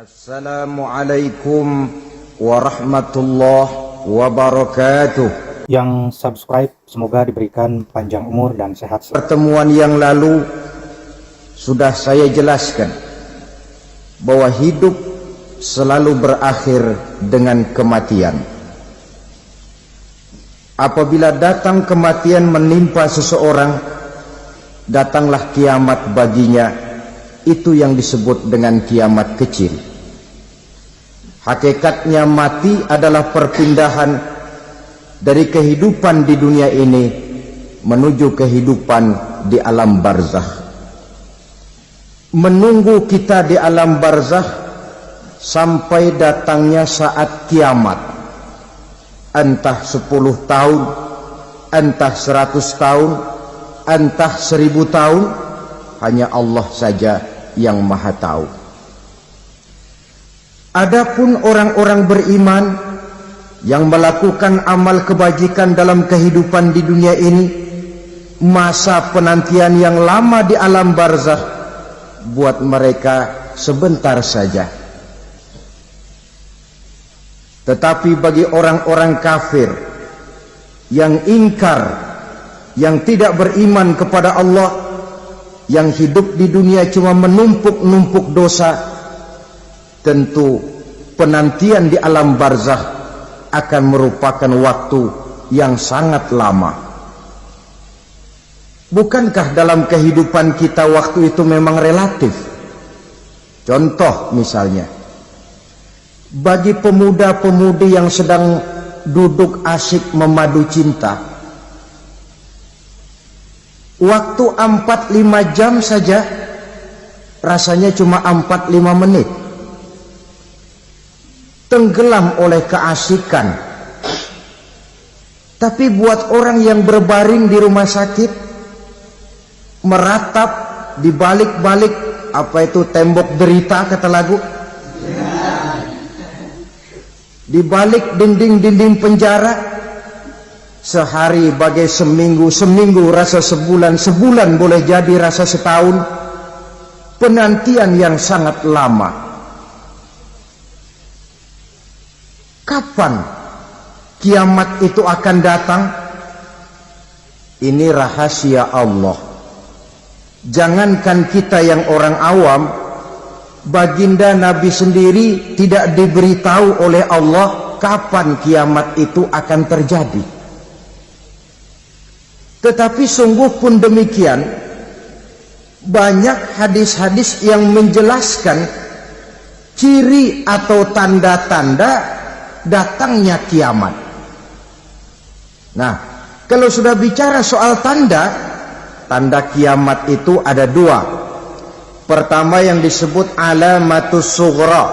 Assalamualaikum warahmatullahi wabarakatuh. Yang subscribe semoga diberikan panjang umur dan sehat. Pertemuan yang lalu sudah saya jelaskan bahwa hidup selalu berakhir dengan kematian. Apabila datang kematian menimpa seseorang, datanglah kiamat baginya. Itu yang disebut dengan kiamat kecil. Hakikatnya mati adalah perpindahan dari kehidupan di dunia ini menuju kehidupan di alam barzakh. Menunggu kita di alam barzakh sampai datangnya saat kiamat. Entah 10 tahun, entah 100 tahun, entah 1000 tahun, hanya Allah saja yang maha tahu. Adapun orang-orang beriman yang melakukan amal kebajikan dalam kehidupan di dunia ini, masa penantian yang lama di alam barzakh buat mereka sebentar saja. Tetapi bagi orang-orang kafir yang ingkar, yang tidak beriman kepada Allah, yang hidup di dunia cuma menumpuk-numpuk dosa, tentu penantian di alam barzakh akan merupakan waktu yang sangat lama. Bukankah dalam kehidupan kita waktu itu memang relatif? Contoh misalnya, bagi pemuda-pemudi yang sedang duduk asyik memadu cinta, waktu 4-5 jam saja rasanya cuma 4-5 menit. Tenggelam oleh keasikan. Tapi buat orang yang berbaring di rumah sakit, meratap di balik-balik apa itu tembok derita kata lagu, di balik dinding-dinding penjara, sehari bagai seminggu, seminggu rasa sebulan, sebulan boleh jadi rasa setahun. Penantian yang sangat lama. Kapan kiamat itu akan datang? Ini rahasia Allah. Jangankan kita yang orang awam, baginda Nabi sendiri tidak diberitahu oleh Allah kapan kiamat itu akan terjadi. Tetapi sungguh pun demikian, banyak hadis-hadis yang menjelaskan ciri atau tanda-tanda datangnya kiamat. Nah, kalau sudah bicara soal tanda, tanda kiamat itu ada dua. Pertama yang disebut alamatus sughra,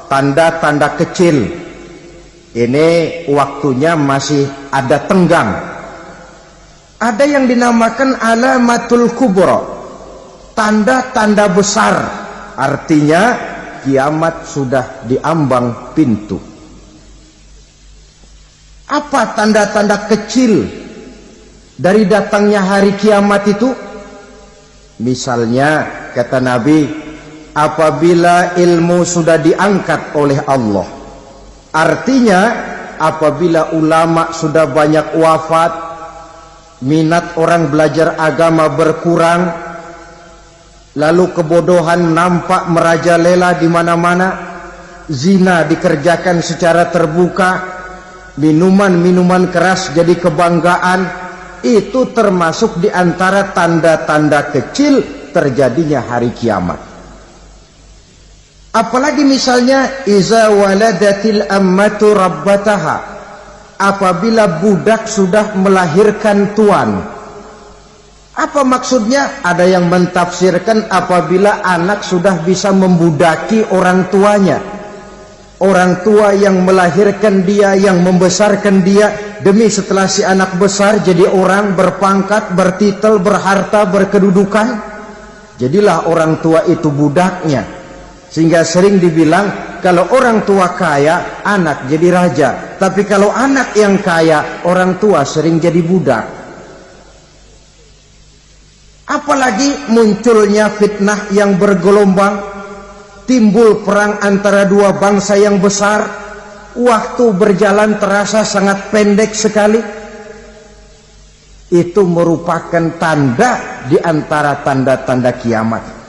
tanda-tanda kecil. Ini waktunya masih ada tenggang. Ada yang dinamakan alamatul kubra, tanda-tanda besar, artinya kiamat sudah diambang pintu. Apa tanda-tanda kecil dari datangnya hari kiamat itu? Misalnya kata Nabi, apabila ilmu sudah diangkat oleh Allah, artinya apabila ulama sudah banyak wafat, minat orang belajar agama berkurang, lalu kebodohan nampak merajalela di mana-mana, zina dikerjakan secara terbuka, minuman-minuman keras jadi kebanggaan, itu termasuk di antara tanda-tanda kecil terjadinya hari kiamat. Apalagi misalnya iza waladatil ammatu rabbataha, apabila budak sudah melahirkan tuan. Apa maksudnya? Ada yang mentafsirkan apabila anak sudah bisa membudaki orang tuanya. Orang tua yang melahirkan dia, yang membesarkan dia, demi setelah si anak besar jadi orang berpangkat, bertitel, berharta, berkedudukan, jadilah orang tua itu budaknya. Sehingga sering dibilang kalau orang tua kaya, anak jadi raja. Tapi kalau anak yang kaya, orang tua sering jadi budak. Apalagi munculnya fitnah yang bergelombang. timbul perang antara dua bangsa yang besar, waktu berjalan terasa sangat pendek sekali. Itu merupakan tanda di antara tanda-tanda kiamat.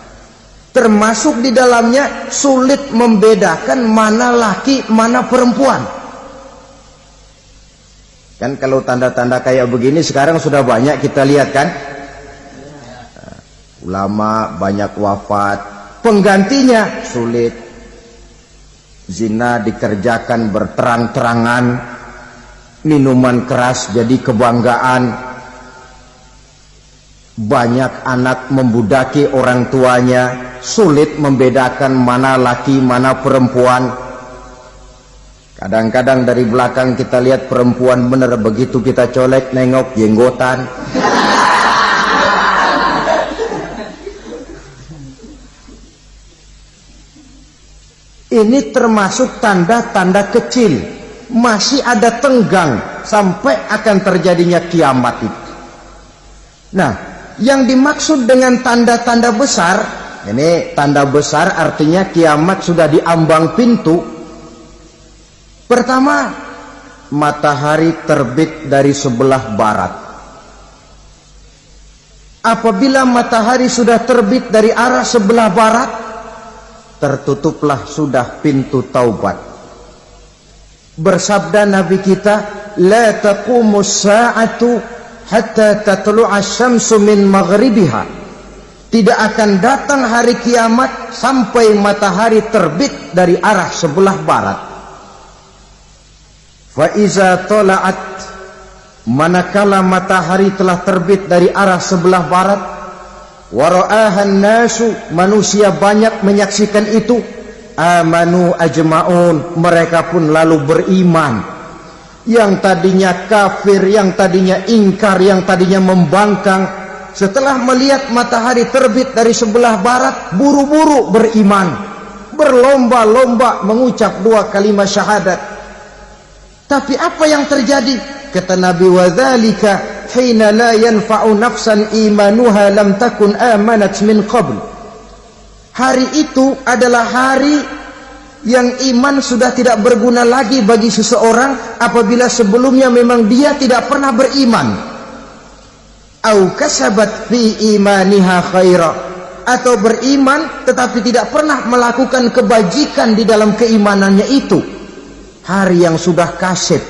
Termasuk di dalamnya sulit membedakan mana laki, mana perempuan. Kan kalau tanda-tanda kayak begini sekarang sudah banyak kita lihat kan. Ulama banyak wafat, penggantinya sulit. Zina dikerjakan berterang-terangan, minuman keras jadi kebanggaan. Banyak anak membudaki orang tuanya, sulit membedakan mana laki mana perempuan. Kadang-kadang dari belakang kita lihat perempuan bener, begitu kita colek nengok jenggotan. Ini termasuk tanda-tanda kecil, masih ada tenggang sampai akan terjadinya kiamat itu. Nah, yang dimaksud dengan tanda-tanda besar, ini tanda besar artinya kiamat sudah di ambang pintu. Pertama, matahari terbit dari sebelah barat. Apabila matahari sudah terbit dari arah sebelah barat, tertutuplah sudah pintu taubat. Bersabda Nabi kita, la taqumus sa'atu hatta tatlu'a syamsu min maghribiha. Tidak akan datang hari kiamat sampai matahari terbit dari arah sebelah barat. Fa iza tala'at, manakala matahari telah terbit dari arah sebelah barat, wa ra'ahan nasu, manusia banyak menyaksikan itu, amanu ajma'un, mereka pun lalu beriman. Yang tadinya kafir, yang tadinya ingkar, yang tadinya membangkang, setelah melihat matahari terbit dari sebelah barat, buru-buru beriman, berlomba-lomba mengucap dua kalimat syahadat. Tapi apa yang terjadi? Kata Nabi, wadzalika hina la yanfa'u nafsan imanuha lam takun amanat min qabl. Hari itu adalah hari yang iman sudah tidak berguna lagi bagi seseorang apabila sebelumnya memang dia tidak pernah beriman. Au kasabat fi imaniha khaira, atau beriman tetapi tidak pernah melakukan kebajikan di dalam keimanannya itu. Hari yang sudah kasib,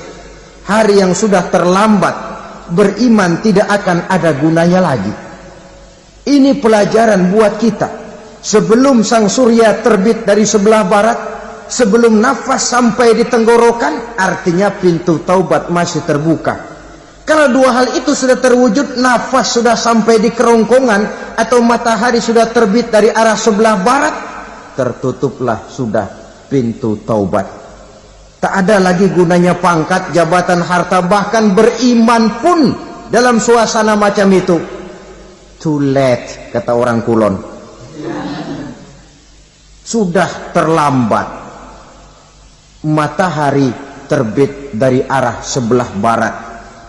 hari yang sudah terlambat, beriman tidak akan ada gunanya lagi. Ini pelajaran buat kita. Sebelum sang surya terbit dari sebelah barat, sebelum nafas sampai di tenggorokan, artinya pintu taubat masih terbuka. Kalau dua hal itu sudah terwujud, nafas sudah sampai di kerongkongan atau matahari sudah terbit dari arah sebelah barat, tertutuplah sudah pintu taubat. Tak ada lagi gunanya pangkat, jabatan, harta, bahkan beriman pun dalam suasana macam itu. Too late, kata orang Kulon. Sudah terlambat. Matahari terbit dari arah sebelah barat,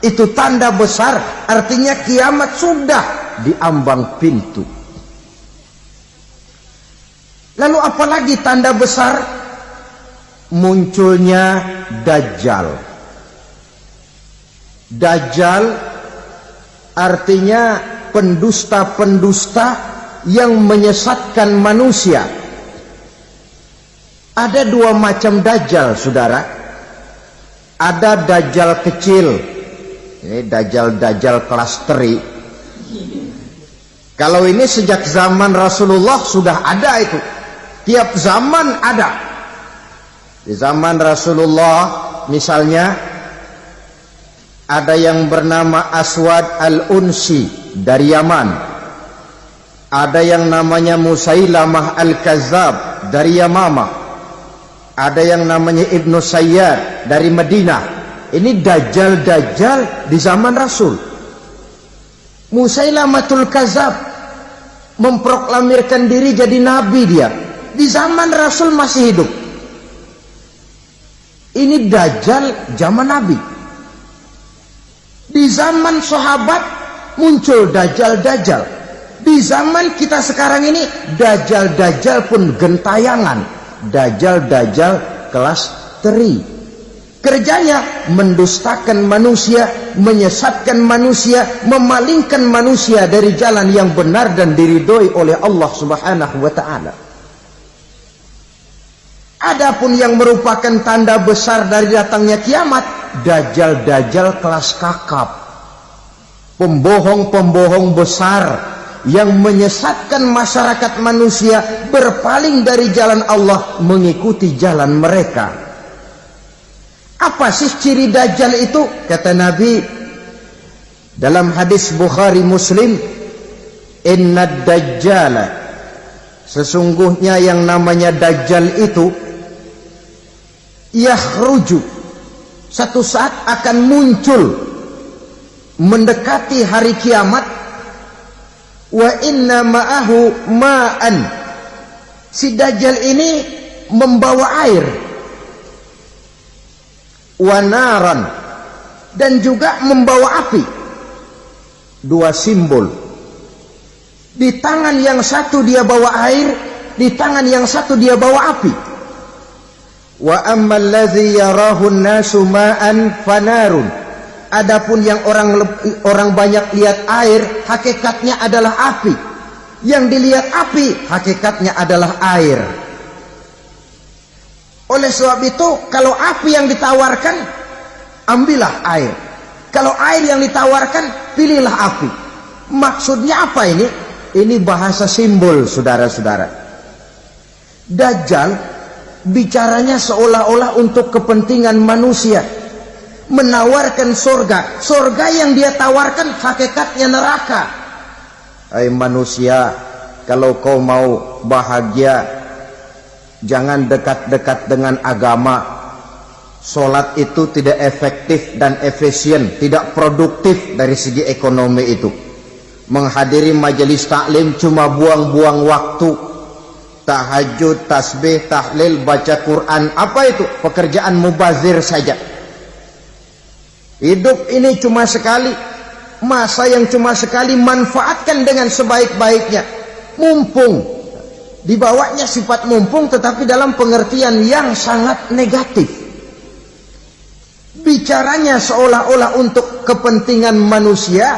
itu tanda besar, artinya kiamat sudah di ambang pintu. Lalu apalagi tanda besar? Munculnya Dajjal. Dajjal artinya pendusta-pendusta yang menyesatkan manusia. Ada dua macam Dajjal, saudara. Ada Dajjal kecil, ini Dajjal kelas teri. Kalau ini sejak zaman Rasulullah sudah ada itu. Tiap zaman ada. Di zaman Rasulullah misalnya ada yang bernama Aswad al-Unsi dari Yaman. Ada yang namanya Musailamah al-Kazzab dari Yamamah. Ada yang namanya Ibnu Sayyad dari Madinah. Ini Dajjal di zaman Rasul. Musailamatul Kazzab memproklamirkan diri jadi nabi dia. Di zaman Rasul masih hidup. Ini Dajjal zaman Nabi. Di zaman sahabat muncul Dajjal. Di zaman kita sekarang ini, dajjal-dajjal pun gentayangan. Dajjal-dajjal kelas teri. Kerjanya mendustakan manusia, menyesatkan manusia, memalingkan manusia dari jalan yang benar dan diridhoi oleh Allah Subhanahu wa ta'ala. Adapun yang merupakan tanda besar dari datangnya kiamat, dajjal-dajjal kelas kakap. Pembohong-pembohong besar yang menyesatkan masyarakat manusia berpaling dari jalan Allah mengikuti jalan mereka. Apa sih ciri dajjal itu? Kata Nabi dalam hadis Bukhari Muslim, "Inna dajjala", sesungguhnya yang namanya dajjal itu yakhruju, satu saat akan muncul mendekati hari kiamat. Wa inna ma'ahu ma'an, si dajjal ini membawa air. Wa naran, dan juga membawa api. Dua simbol. Di tangan yang satu dia bawa air, di tangan yang satu dia bawa api. Wa ammal ladzi yarahu an-nasu ma'an fanarun, adapun yang orang banyak lihat air, hakikatnya adalah api. Yang dilihat api, hakikatnya adalah air. Oleh sebab itu, kalau api yang ditawarkan, ambillah air. Kalau air yang ditawarkan, pilihlah api. Maksudnya apa ini? Ini bahasa simbol, saudara-saudara. Dajjal bicaranya seolah-olah untuk kepentingan manusia, menawarkan surga. Surga yang dia tawarkan hakikatnya neraka. Hai manusia, kalau kau mau bahagia, jangan dekat-dekat dengan agama. Sholat itu tidak efektif dan efisien, tidak produktif dari segi ekonomi itu. Menghadiri majelis taklim cuma buang-buang waktu. Tahajud, tasbih, tahlil, baca Quran, apa itu? Pekerjaan mubazir saja. Hidup ini cuma sekali, masa yang cuma sekali, manfaatkan dengan sebaik-baiknya. Mumpung. Dibawanya sifat mumpung, tetapi dalam pengertian yang sangat negatif. Bicaranya seolah-olah untuk kepentingan manusia,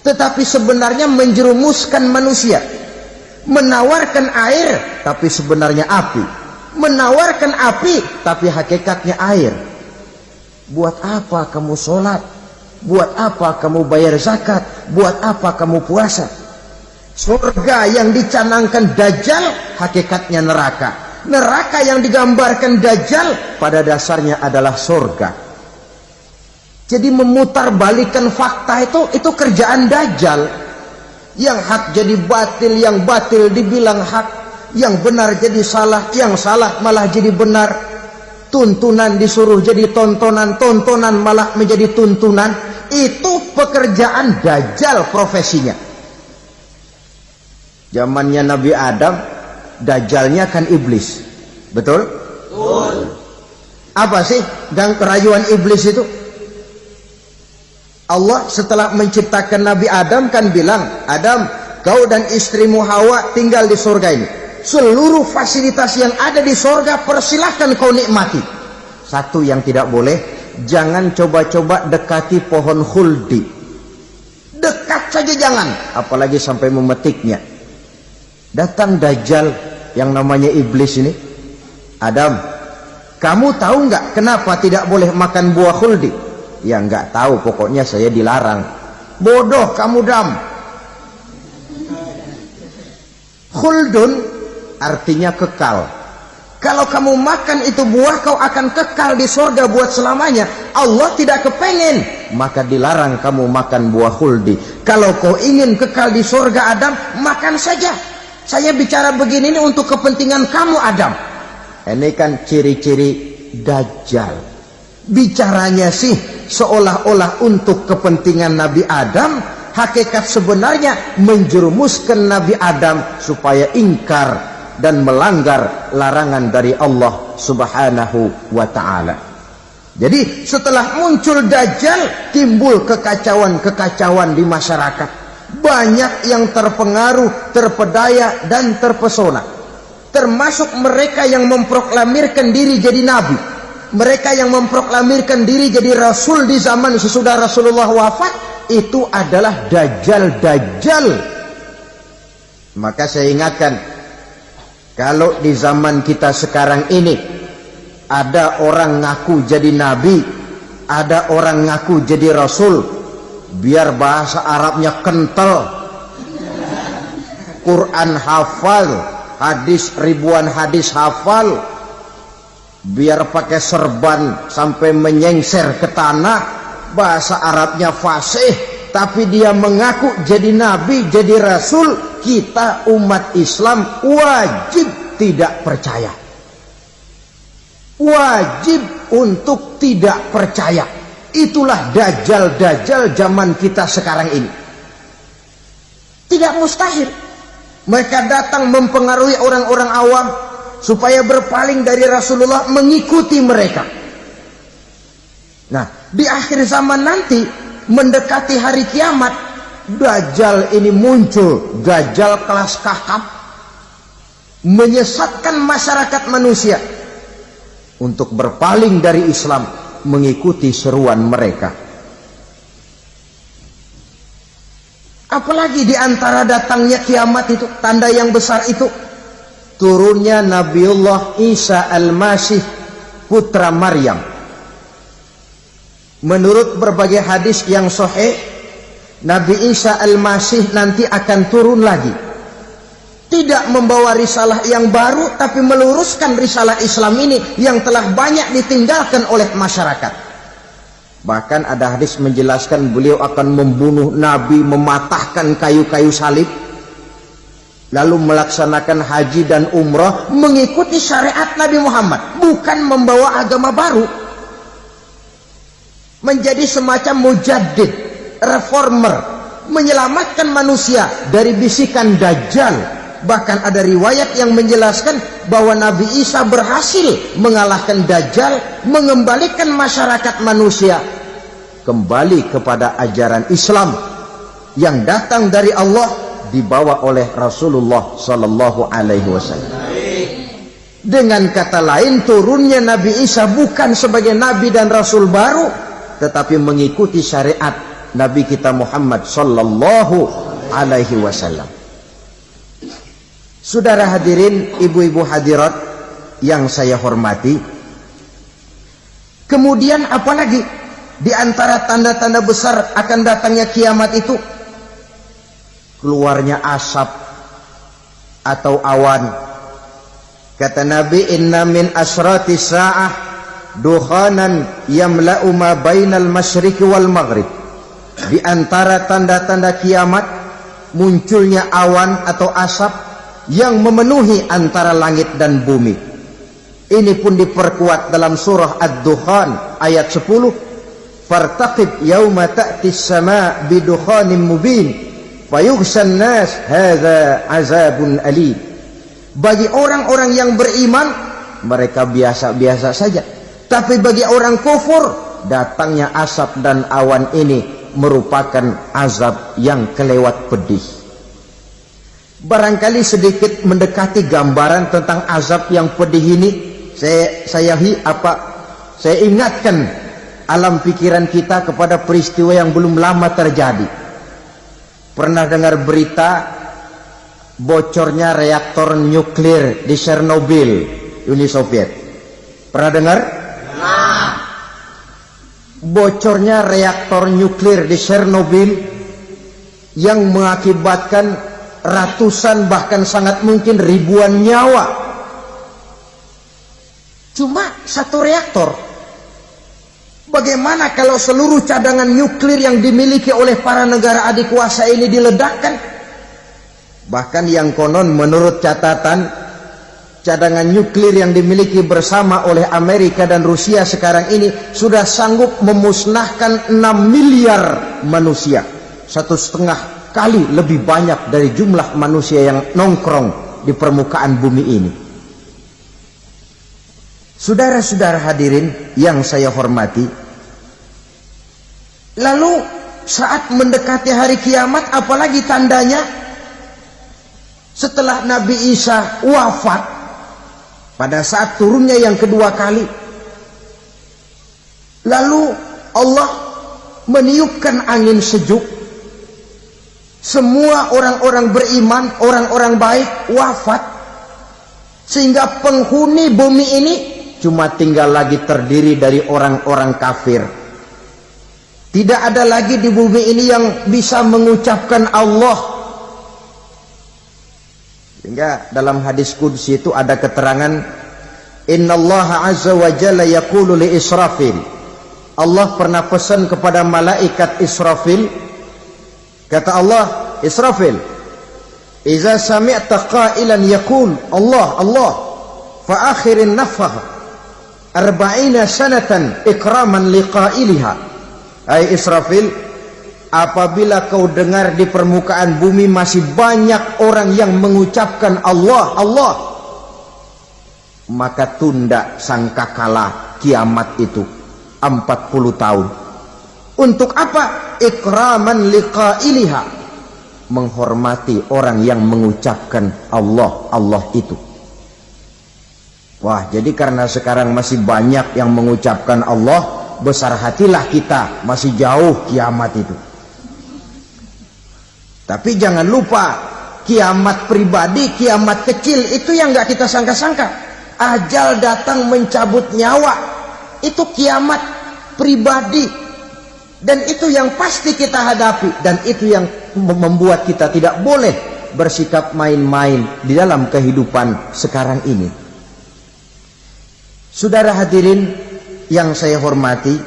tetapi sebenarnya menjerumuskan manusia. Menawarkan air, tapi sebenarnya api. Menawarkan api, tapi hakikatnya air. Buat apa kamu sholat? Buat apa kamu bayar zakat? Buat apa kamu puasa? Surga yang dicanangkan dajjal, hakikatnya neraka. Neraka yang digambarkan dajjal, pada dasarnya adalah surga. Jadi memutarbalikkan fakta itu kerjaan dajjal. Yang hak jadi batil, yang batil dibilang hak, yang benar jadi salah, yang salah malah jadi benar. Tuntunan disuruh jadi tontonan, tontonan malah menjadi tuntunan. Itu pekerjaan dajjal profesinya. Zamannya Nabi Adam, dajjalnya kan iblis. Betul? Betul. Apa sih gang kerayuan iblis itu? Allah setelah menciptakan Nabi Adam kan bilang, Adam, kau dan istrimu Hawa tinggal di surga ini. Seluruh fasilitas yang ada di surga persilahkan kau nikmati. Satu yang tidak boleh, jangan coba-coba dekati pohon khuldi. Dekat saja jangan, apalagi sampai memetiknya. Datang dajjal yang namanya iblis ini. Adam, kamu tahu nggak kenapa tidak boleh makan buah khuldi? Ya nggak tahu, pokoknya saya dilarang. Bodoh kamu Dam. Khuldun artinya kekal. Kalau kamu makan itu buah, kau akan kekal di surga buat selamanya. Allah tidak kepengen, maka dilarang kamu makan buah khuldi. Kalau kau ingin kekal di surga Adam, makan saja. Saya bicara begini ini untuk kepentingan kamu Adam. Ini kan ciri-ciri dajjal. Bicaranya sih seolah-olah untuk kepentingan Nabi Adam, hakikat sebenarnya menjerumuskan Nabi Adam supaya ingkar dan melanggar larangan dari Allah Subhanahu wa ta'ala. Jadi setelah muncul dajjal, timbul kekacauan-kekacauan di masyarakat. banyak yang terpengaruh, terpedaya dan terpesona, termasuk mereka yang memproklamirkan diri jadi nabi, mereka yang memproklamirkan diri jadi rasul di zaman sesudah Rasulullah wafat. Itu adalah dajjal-dajjal. Maka saya ingatkan, kalau di zaman kita sekarang ini ada orang ngaku jadi nabi, ada orang ngaku jadi rasul, biar bahasa Arabnya kental, Quran hafal, hadis ribuan hadis hafal, biar pakai serban sampai menyengser ke tanah, bahasa Arabnya fasih, tapi dia mengaku jadi nabi, jadi rasul, kita umat Islam wajib tidak percaya. Wajib untuk tidak percaya. Itulah dajjal-dajjal zaman kita sekarang ini. Tidak mustahil mereka datang mempengaruhi orang-orang awam supaya berpaling dari Rasulullah, mengikuti mereka. Nah, di akhir zaman nanti, mendekati hari kiamat, dajjal ini muncul, dajjal kelas kakap, menyesatkan masyarakat manusia untuk berpaling dari Islam, mengikuti seruan mereka. Apalagi di antara datangnya kiamat itu, tanda yang besar itu, turunnya Nabiullah Isa Al-Masih, putra Maryam. Menurut berbagai hadis yang sahih, Nabi Isa Al-Masih nanti akan turun lagi, tidak membawa risalah yang baru, tapi meluruskan risalah Islam ini yang telah banyak ditinggalkan oleh masyarakat. Bahkan ada hadis menjelaskan beliau akan membunuh Nabi, mematahkan kayu-kayu salib, lalu melaksanakan haji dan umrah mengikuti syariat Nabi Muhammad, bukan membawa agama baru. Menjadi semacam mujaddid, reformer, menyelamatkan manusia dari bisikan dajjal. Bahkan ada riwayat yang menjelaskan bahwa Nabi Isa berhasil mengalahkan dajjal, mengembalikan masyarakat manusia kembali kepada ajaran Islam yang datang dari Allah, dibawa oleh Rasulullah sallallahu alaihi wasallam. Dengan kata lain, turunnya Nabi Isa bukan sebagai nabi dan rasul baru, tetapi mengikuti syariat Nabi kita Muhammad sallallahu alaihi wasallam. Saudara hadirin, ibu-ibu hadirat yang saya hormati, kemudian apalagi di antara tanda-tanda besar akan datangnya kiamat itu? Keluarnya asap atau awan. Kata Nabi, inna min asrati sa'ah dukhanan yamla'u ma bainal masyriqi wal maghrib. Di antara tanda-tanda kiamat, munculnya awan atau asap yang memenuhi antara langit dan bumi. Ini pun diperkuat dalam surah Ad-Dukhan ayat 10, fartaqib yauma ta'tis sama' bidukhanin mubin fayughshan nas hadza azabun alim. Bagi orang-orang yang beriman, mereka biasa-biasa saja. Tapi bagi orang kufur, datangnya asap dan awan ini merupakan azab yang kelewat pedih. Barangkali sedikit mendekati gambaran tentang azab yang pedih ini, saya ingatkan alam pikiran kita kepada peristiwa yang belum lama terjadi. Pernah dengar berita bocornya reaktor nuklir di Chernobyl, Uni Soviet? Pernah dengar? Bocornya reaktor nuklir di Chernobyl yang mengakibatkan ratusan bahkan sangat mungkin ribuan nyawa. Cuma satu reaktor. Bagaimana kalau seluruh cadangan nuklir yang dimiliki oleh para negara adik kuasa ini diledakkan? Bahkan yang konon menurut catatan, cadangan nuklir yang dimiliki bersama oleh Amerika dan Rusia sekarang ini sudah sanggup memusnahkan 6 miliar manusia. 1,5 kali lebih banyak dari jumlah manusia yang nongkrong di permukaan bumi ini. Saudara-saudara hadirin yang saya hormati, lalu saat mendekati hari kiamat, apalagi tandanya setelah Nabi Isa wafat, pada saat turunnya yang kedua kali, lalu Allah meniupkan angin sejuk, semua orang-orang beriman, orang-orang baik wafat, sehingga penghuni bumi ini cuma tinggal lagi terdiri dari orang-orang kafir. Tidak ada lagi di bumi ini yang bisa mengucapkan Allah. Sehingga dalam hadis qudsi itu ada keterangan, innallaha azza wa jalla yaqulu li Israfil. Allah pernah pesan kepada malaikat Israfil, kata Allah, Israfil, iza sami'ta qailan yaqul Allah Allah fa akhirin nafakh 40 sanatan ikraman liqailiha. Hai Israfil, apabila kau dengar di permukaan bumi masih banyak orang yang mengucapkan Allah Allah, maka tunda sangkakala kiamat itu 40 tahun. Untuk apa? Ikraman liqailiha, menghormati orang yang mengucapkan Allah Allah itu. Wah, jadi karena sekarang masih banyak yang mengucapkan Allah, besar hatilah kita, masih jauh kiamat itu. Tapi jangan lupa, kiamat pribadi, kiamat kecil itu yang nggak kita sangka-sangka. Ajal datang mencabut nyawa, itu kiamat pribadi, dan itu yang pasti kita hadapi, dan itu yang membuat kita tidak boleh bersikap main-main di dalam kehidupan sekarang ini. Saudara hadirin yang saya hormati,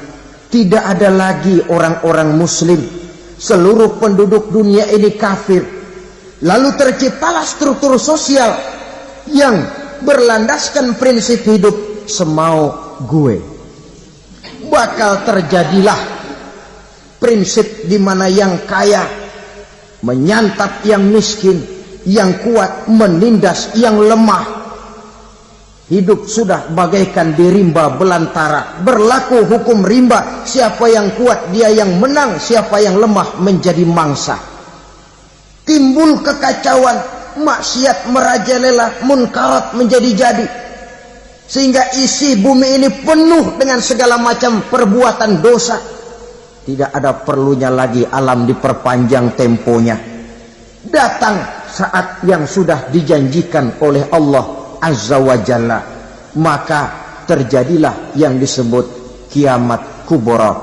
tidak ada lagi orang-orang muslim. Seluruh penduduk dunia ini kafir. Lalu terciptalah struktur sosial yang berlandaskan prinsip hidup semau gue. Bakal terjadilah prinsip di mana yang kaya menyantap yang miskin, yang kuat menindas yang lemah. Hidup sudah bagaikan di rimba belantara, berlaku hukum rimba, siapa yang kuat dia yang menang, siapa yang lemah menjadi mangsa. Timbul kekacauan, maksiat merajalela, munkarat menjadi-jadi, sehingga isi bumi ini penuh dengan segala macam perbuatan dosa. Tidak ada perlunya lagi alam diperpanjang temponya. Datang saat yang sudah dijanjikan oleh Allah Azza wa Jalla, maka terjadilah yang disebut kiamat kubra,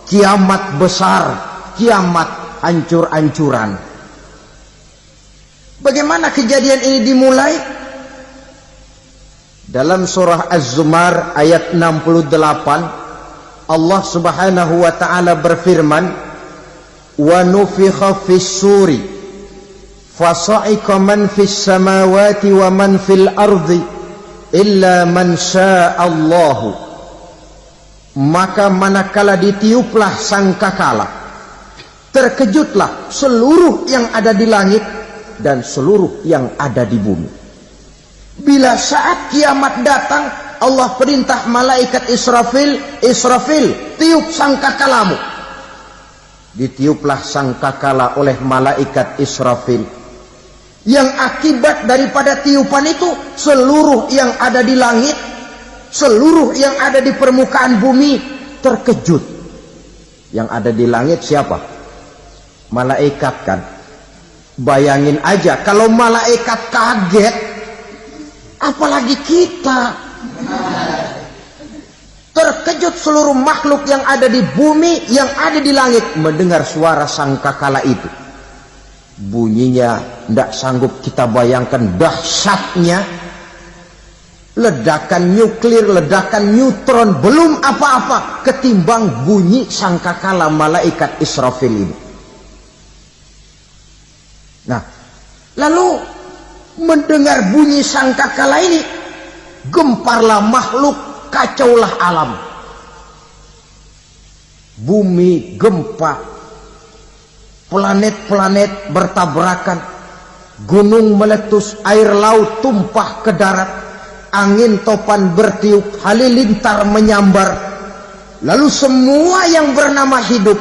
kiamat besar, kiamat hancur-hancuran. Bagaimana kejadian ini dimulai? Dalam surah Az-Zumar ayat 68, Allah Subhanahu wa taala berfirman, wa nufikha fis-suri fasa'iqa man fis samawati wa man fil ardi illa man sya'allahu. Maka manakala ditiuplah sangkakala, terkejutlah seluruh yang ada di langit dan seluruh yang ada di bumi. Bila saat kiamat datang, Allah perintah malaikat Israfil, Israfil, tiup sangkakalamu. Ditiuplah sangkakala oleh malaikat Israfil. Yang akibat daripada tiupan itu, seluruh yang ada di langit, seluruh yang ada di permukaan bumi terkejut. Yang ada di langit siapa? Malaikat kan. Bayangin aja kalau malaikat kaget, apalagi kita. Terkejut seluruh makhluk yang ada di bumi, yang ada di langit mendengar suara sangkakala itu. Bunyinya tidak sanggup kita bayangkan dahsyatnya. Ledakan nuklir, ledakan neutron, belum apa-apa ketimbang bunyi sangkakala malaikat Israfil ini. Nah, lalu mendengar bunyi sangkakala ini, gemparlah makhluk, kacaulah alam. Bumi gempa, planet-planet bertabrakan, gunung meletus, air laut tumpah ke darat, angin topan bertiup, halilintar menyambar. Lalu semua yang bernama hidup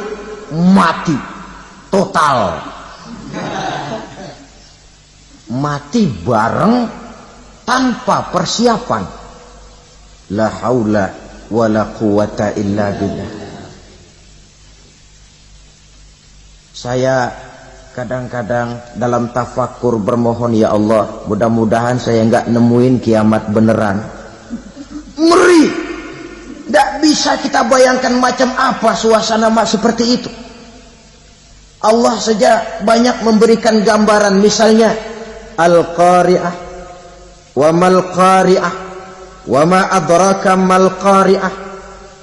mati total. Mati bareng tanpa persiapan. La haula wala quwata illa billah. Saya kadang-kadang dalam tafakur bermohon, ya Allah, mudah-mudahan saya enggak nemuin kiamat beneran. Ngeri. Tidak bisa kita bayangkan macam apa suasana seperti itu. Allah saja banyak memberikan gambaran, misalnya Al-Qari'ah, wa mal Qari'ah, wa ma adraka mal Qari'ah.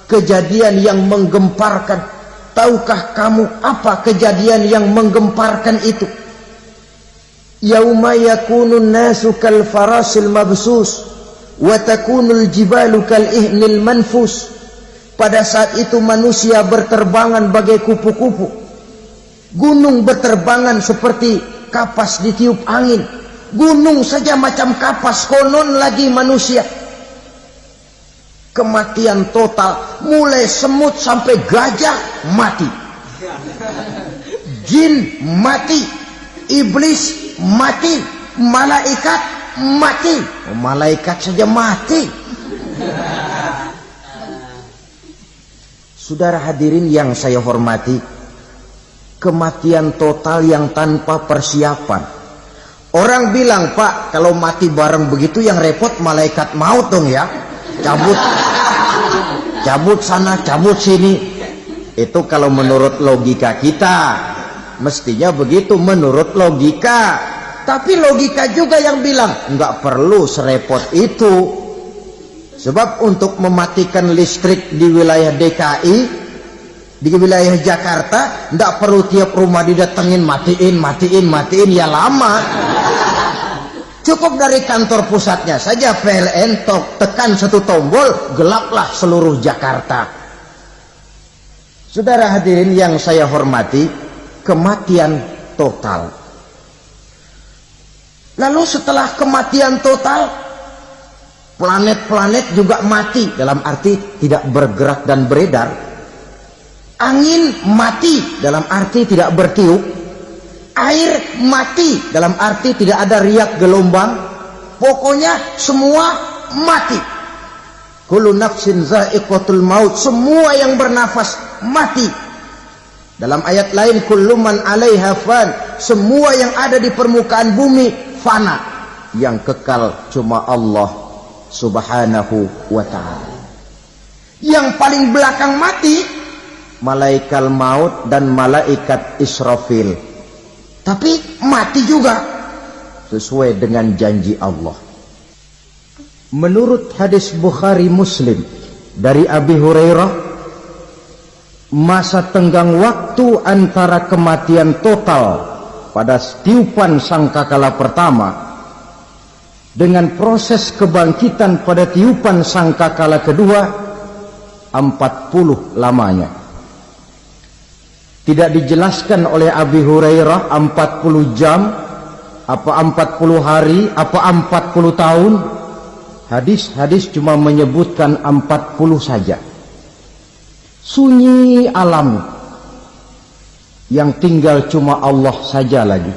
Kejadian yang menggemparkan. Tahukah kamu apa kejadian yang menggemparkan itu? Yauma yakunun nasu kal farasil mabsus wa takunul jibalu kal ihnil manfus. Pada saat itu manusia berterbangan bagai kupu-kupu. Gunung berterbangan seperti kapas ditiup angin. Gunung saja macam kapas, konon lagi manusia. Kematian total, mulai semut sampai gajah mati, jin mati, iblis mati, malaikat mati. Malaikat saja mati. Saudara hadirin yang saya hormati, kematian total yang tanpa persiapan. Orang bilang, Pak, kalau mati bareng begitu yang repot malaikat maut dong ya. Cabut sana, cabut sini. Itu kalau menurut logika kita, mestinya begitu menurut logika. Tapi logika juga yang bilang nggak perlu serepot itu. Sebab untuk mematikan listrik di wilayah DKI, di wilayah Jakarta, nggak perlu tiap rumah didatengin matiin ya lama. Cukup dari kantor pusatnya saja PLN tekan satu tombol, gelaplah seluruh Jakarta. Saudara hadirin yang saya hormati, kematian total. Lalu setelah kematian total, planet-planet juga mati, dalam arti tidak bergerak dan beredar. Angin mati, dalam arti tidak bertiup. Air mati, dalam arti tidak ada riak gelombang. Pokoknya semua mati. Kullu nafsin za'iqatul maut. Semua yang bernafas mati. Dalam ayat lain, kullu man 'alaiha fan. Semua yang ada di permukaan bumi fana. Yang kekal cuma Allah Subhanahu wa ta'ala. Yang paling belakang mati malaikat maut dan malaikat Israfil. Tapi mati juga sesuai dengan janji Allah. Menurut hadis Bukhari Muslim dari Abi Hurairah, masa tenggang waktu antara kematian total pada tiupan sangkakala pertama dengan proses kebangkitan pada tiupan sangkakala kedua 40 lamanya. Tidak dijelaskan oleh Abi Hurairah 40 jam, apa 40 hari, apa 40 tahun. Hadis-hadis cuma menyebutkan 40 saja. Sunyi alam, yang tinggal cuma Allah saja lagi.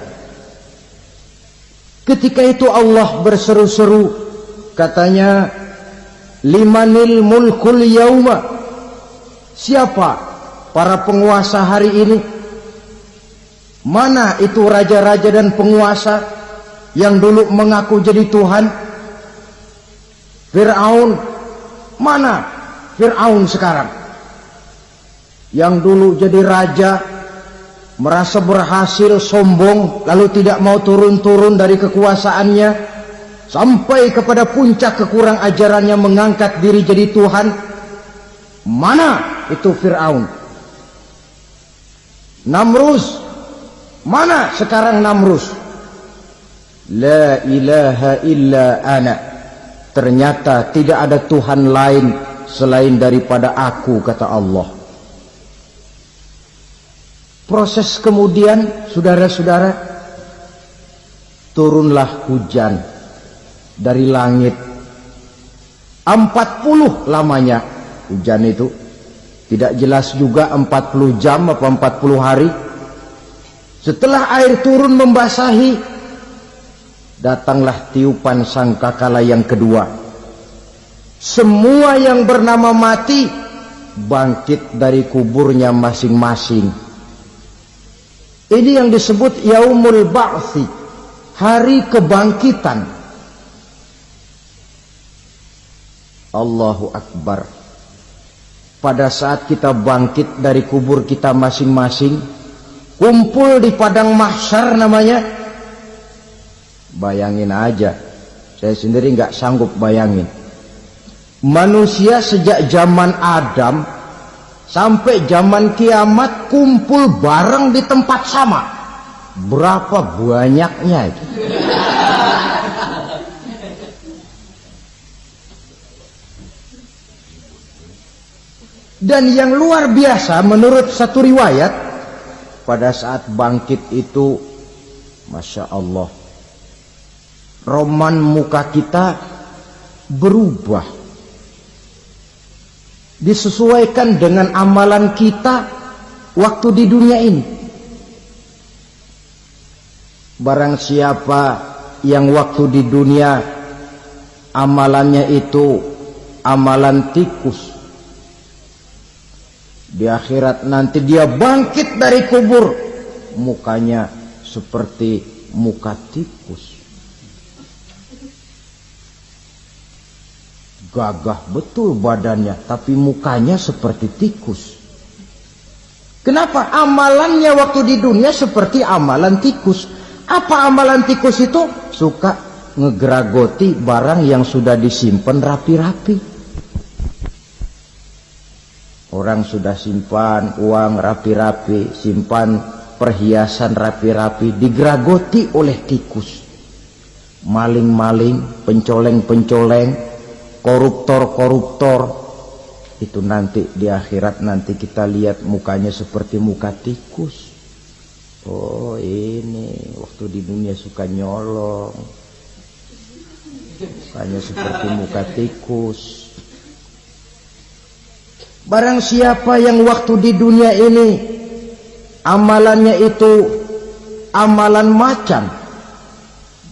Ketika itu Allah berseru-seru, katanya, limanil mulkul yauma. Siapa para penguasa hari ini? Mana itu raja-raja dan penguasa yang dulu mengaku jadi Tuhan? Fir'aun. Mana Fir'aun sekarang? Yang dulu jadi raja, merasa berhasil, sombong, lalu tidak mau turun-turun dari kekuasaannya, sampai kepada puncak kekurang ajarannya mengangkat diri jadi Tuhan. Mana itu Fir'aun? Namrus. Mana sekarang Namrus? La ilaha illa ana. Ternyata tidak ada Tuhan lain selain daripada aku, kata Allah. Proses kemudian, saudara-saudara, turunlah hujan dari langit. 40 lamanya hujan itu. Tidak jelas juga 40 jam apa 40 hari. Setelah air turun membasahi, datanglah tiupan sangkakala yang kedua. Semua yang bernama mati bangkit dari kuburnya masing-masing. Ini yang disebut Yaumul Ba'thi, hari kebangkitan. Allahu Akbar. Pada saat kita bangkit dari kubur kita masing-masing, kumpul di padang mahsyar namanya. Bayangin aja, saya sendiri nggak sanggup bayangin. Manusia sejak zaman Adam sampai zaman kiamat kumpul bareng di tempat sama. Berapa banyaknya itu? Dan yang luar biasa menurut satu riwayat, pada saat bangkit itu, Masya Allah, roman muka kita berubah, disesuaikan dengan amalan kita waktu di dunia ini. Barang siapa yang waktu di dunia amalannya itu amalan tikus, di akhirat nanti dia bangkit dari kubur, mukanya seperti muka tikus. Gagah betul badannya, tapi mukanya seperti tikus. Kenapa? Amalannya waktu di dunia seperti amalan tikus. Apa amalan tikus itu? Suka ngegeragoti barang yang sudah disimpan rapi-rapi. Orang sudah simpan uang rapi-rapi, simpan perhiasan rapi-rapi, digeragoti oleh tikus. Maling-maling, pencoleng-pencoleng, koruptor-koruptor, itu nanti di akhirat nanti kita lihat mukanya seperti muka tikus. Oh, ini waktu di dunia suka nyolong, mukanya seperti muka tikus. Barang siapa yang waktu di dunia ini amalannya itu amalan macan,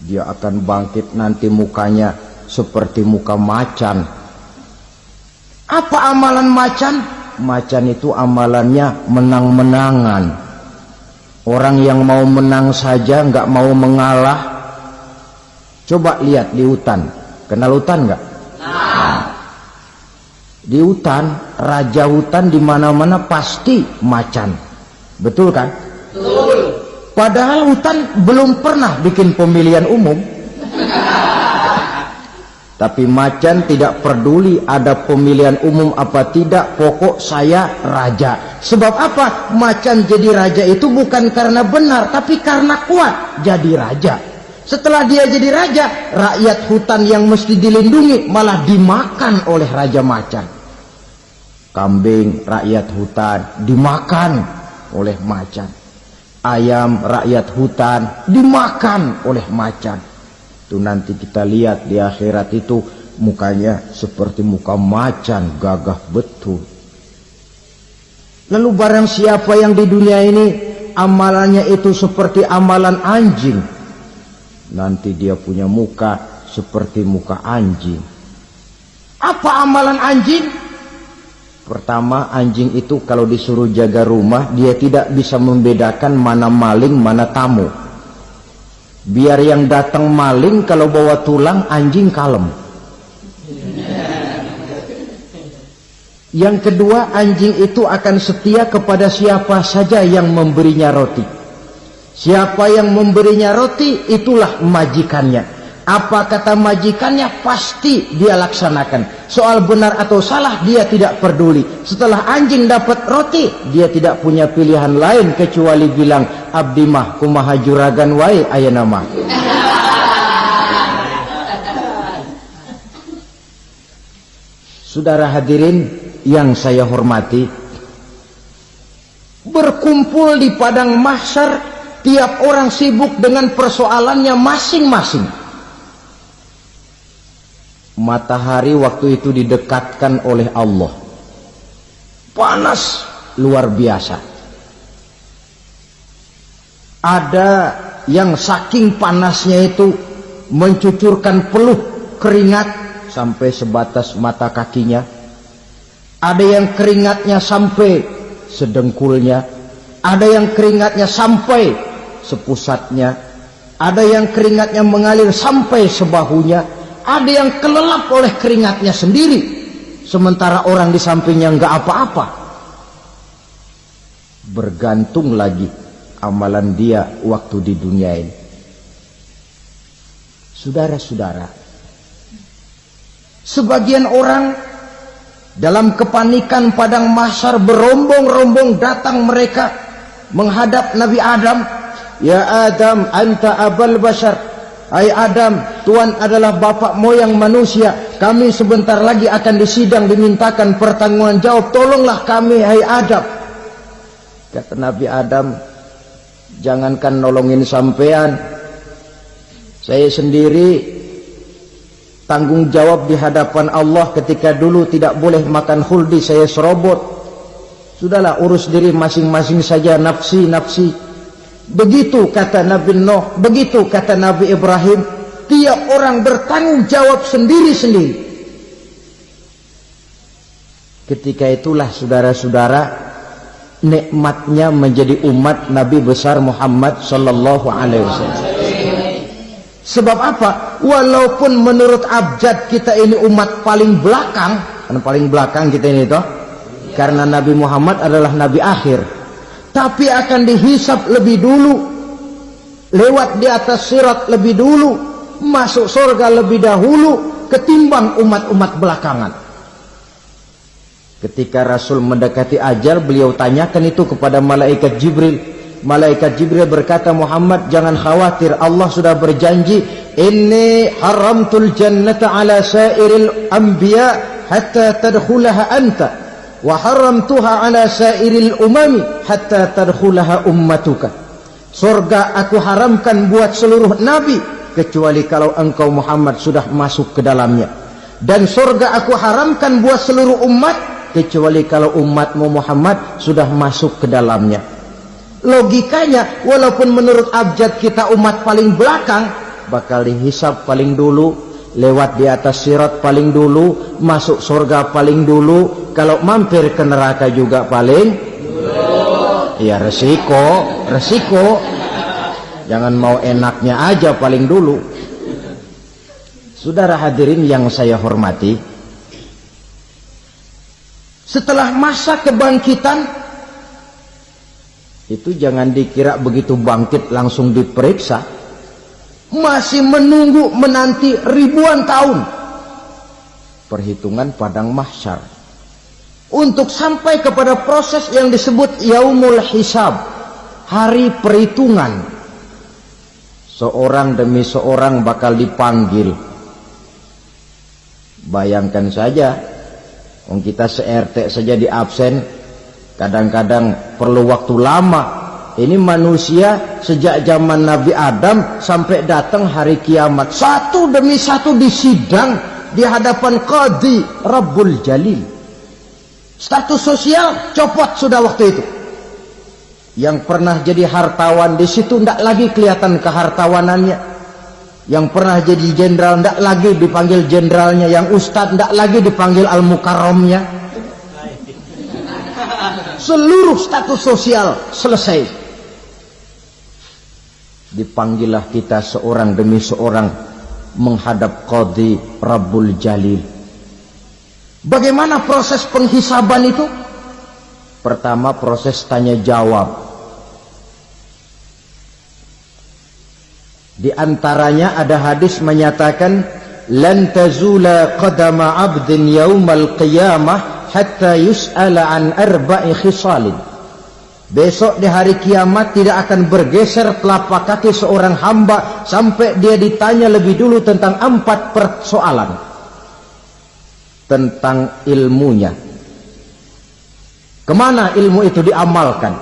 dia akan bangkit nanti mukanya seperti muka macan. Apa amalan macan? Macan itu amalannya menang-menangan. Orang yang mau menang saja nggak mau mengalah. Coba lihat di hutan. Kenal hutan nggak? Di hutan, raja hutan di mana-mana pasti macan. Betul kan? Betul. Padahal hutan belum pernah bikin pemilihan umum. Tapi macan tidak peduli ada pemilihan umum apa tidak, pokok saya raja. Sebab apa? Macan jadi raja itu bukan karena benar, tapi karena kuat jadi raja. Setelah dia jadi raja, rakyat hutan yang mesti dilindungi malah dimakan oleh raja macan. Kambing rakyat hutan dimakan oleh macan. Ayam rakyat hutan dimakan oleh macan. Itu nanti kita lihat di akhirat itu mukanya seperti muka macan, gagah betul. Lalu barang siapa yang di dunia ini amalannya itu seperti amalan anjing, nanti dia punya muka seperti muka anjing. Apa amalan anjing? Pertama, anjing itu kalau disuruh jaga rumah, dia tidak bisa membedakan mana maling, mana tamu. Biar yang datang maling, kalau bawa tulang, anjing kalem. Yang kedua, anjing itu akan setia kepada siapa saja yang memberinya roti. Siapa yang memberinya roti, itulah majikannya. Apa kata majikannya pasti dia laksanakan. Soal benar atau salah dia tidak peduli. Setelah anjing dapat roti, dia tidak punya pilihan lain kecuali bilang, abdi mah kumaha juragan wae ayeuna mah. Saudara hadirin yang saya hormati, berkumpul di padang mahsyar, tiap orang sibuk dengan persoalannya masing-masing. Matahari waktu itu didekatkan oleh Allah. panas luar biasa. Ada yang saking panasnya itu mencucurkan peluh keringat sampai sebatas mata kakinya. Ada yang keringatnya sampai sedengkulnya. Ada yang keringatnya sampai sepusatnya. Ada yang keringatnya mengalir sampai sebahunya. Ada yang kelelap oleh keringatnya sendiri, sementara orang di sampingnya enggak apa-apa. Bergantung lagi amalan dia waktu di dunia ini. Saudara-saudara, sebagian orang dalam kepanikan padang mahsyar berombong-rombong datang mereka menghadap Nabi Adam. Ya Adam, anta abal bashar. Hai Adam, Tuhan adalah bapak moyang manusia. Kami sebentar lagi akan disidang, dimintakan pertanggungan jawab. Tolonglah kami, hai Adam. Kata Nabi Adam, jangankan nolongin sampean, saya sendiri tanggung jawab di hadapan Allah ketika dulu tidak boleh makan khuldi, saya serobot. Sudahlah, urus diri masing-masing saja, nafsi. Begitu kata Nabi Nuh, begitu kata Nabi Ibrahim. Tiap orang bertanggung jawab sendiri-sendiri. Ketika itulah saudara-saudara, nikmatnya menjadi umat Nabi besar Muhammad sallallahu alaihi wasallam. Sebab apa? Walaupun menurut abjad kita ini umat paling belakang, kan paling belakang kita ini toh, karena Nabi Muhammad adalah Nabi akhir, tapi akan dihisap lebih dulu, lewat di atas sirat lebih dulu, masuk surga lebih dahulu ketimbang umat-umat belakangan. Ketika Rasul mendekati ajal, beliau tanyakan itu kepada malaikat Jibril. Malaikat Jibril berkata, Muhammad jangan khawatir, Allah sudah berjanji, inni haramtul jannata ala sairil anbiya hatta tadkhulaha anta, wa haramtuha ala sairil umami hatta tadkhulaha ummatuka. Surga aku haramkan buat seluruh nabi kecuali kalau engkau Muhammad sudah masuk ke dalamnya, dan surga aku haramkan buat seluruh umat kecuali kalau umatmu Muhammad sudah masuk ke dalamnya. Logikanya, walaupun menurut abjad kita umat paling belakang, bakal dihisap paling dulu, lewat di atas sirat paling dulu, masuk surga paling dulu, kalau mampir ke neraka juga paling dulu. Ya resiko. Jangan mau enaknya aja paling dulu. Saudara hadirin yang saya hormati, setelah masa kebangkitan itu jangan dikira begitu bangkit langsung diperiksa. Masih menunggu menanti ribuan tahun perhitungan padang mahsyar untuk sampai kepada proses yang disebut yaumul hisab, hari perhitungan. Seorang demi seorang bakal dipanggil. Bayangkan saja, kita se-RT saja di absen, kadang-kadang perlu waktu lama. Ini manusia sejak zaman Nabi Adam sampai datang hari kiamat, satu demi satu disidang di hadapan Qadhi Rabbul Jalil. Status sosial copot sudah waktu itu. Yang pernah jadi hartawan di situ tidak lagi kelihatan kehartawanannya. Yang pernah jadi jenderal tidak lagi dipanggil jenderalnya. Yang ustadz tidak lagi dipanggil al-mukarramnya. Seluruh status sosial selesai. Dipanggillah kita seorang demi seorang menghadap Qadhi Rabbul Jalil. Bagaimana proses penghisaban itu? Pertama, proses tanya jawab. Di antaranya ada hadis menyatakan, lan tazula qadama 'abdin yaumal qiyamah hatta yus'ala an arba'i khisalin. Besok di hari kiamat tidak akan bergeser telapak kaki seorang hamba sampai dia ditanya lebih dulu tentang 4 persoalan. Tentang ilmunya, kemana ilmu itu diamalkan.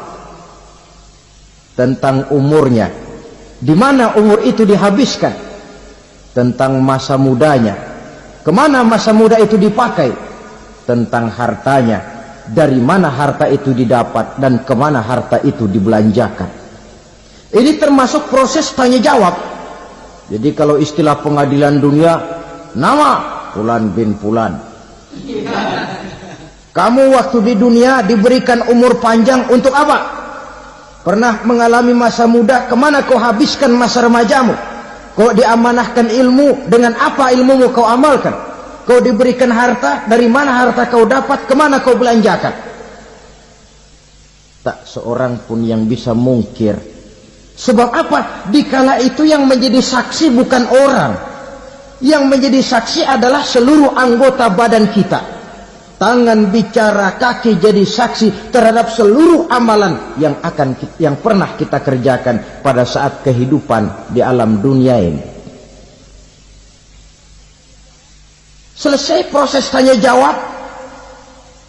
Tentang umurnya, di mana umur itu dihabiskan. Tentang masa mudanya, kemana masa muda itu dipakai. Tentang hartanya, dari mana harta itu didapat dan kemana harta itu dibelanjakan. Ini termasuk proses tanya jawab. Jadi kalau istilah pengadilan dunia, nama Fulan bin Fulan. Kamu waktu di dunia diberikan umur panjang untuk apa? Pernah mengalami masa muda, kemana kau habiskan masa remajamu? Kau diamanahkan ilmu, dengan apa ilmumu kau amalkan? Kau diberikan harta, dari mana harta kau dapat, kemana kau belanjakan? Tak seorang pun yang bisa mungkir. Sebab apa? Dikala itu yang menjadi saksi bukan orang. Yang menjadi saksi adalah seluruh anggota badan kita. Tangan bicara, kaki jadi saksi terhadap seluruh amalan yang pernah kita kerjakan pada saat kehidupan di alam dunia ini. Selesai proses tanya jawab,